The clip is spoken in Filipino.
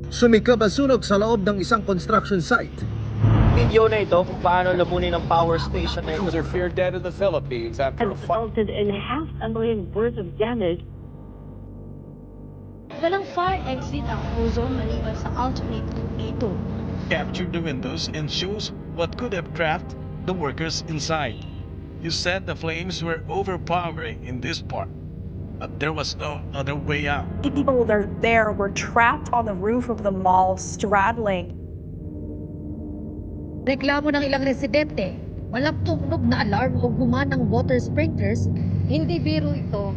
Sumikab ang sunog sa loob ng isang construction site. Video na ito kung paano lamunin ng power station na ito. Crews are feared dead in the Philippines after a fire. Resulted in $500,000 worth of damage. Walang fire exit ang ozone maliban sa alternate route ito. Captured the windows and shows what could have trapped the workers inside. You said the flames were overpowering in this part, but there was no other way out. People that are there were trapped on the roof of the mall, straddling. Reklamo ng ilang residente, walang tumunog na alarm o gumanang water sprinklers, hindi biro ito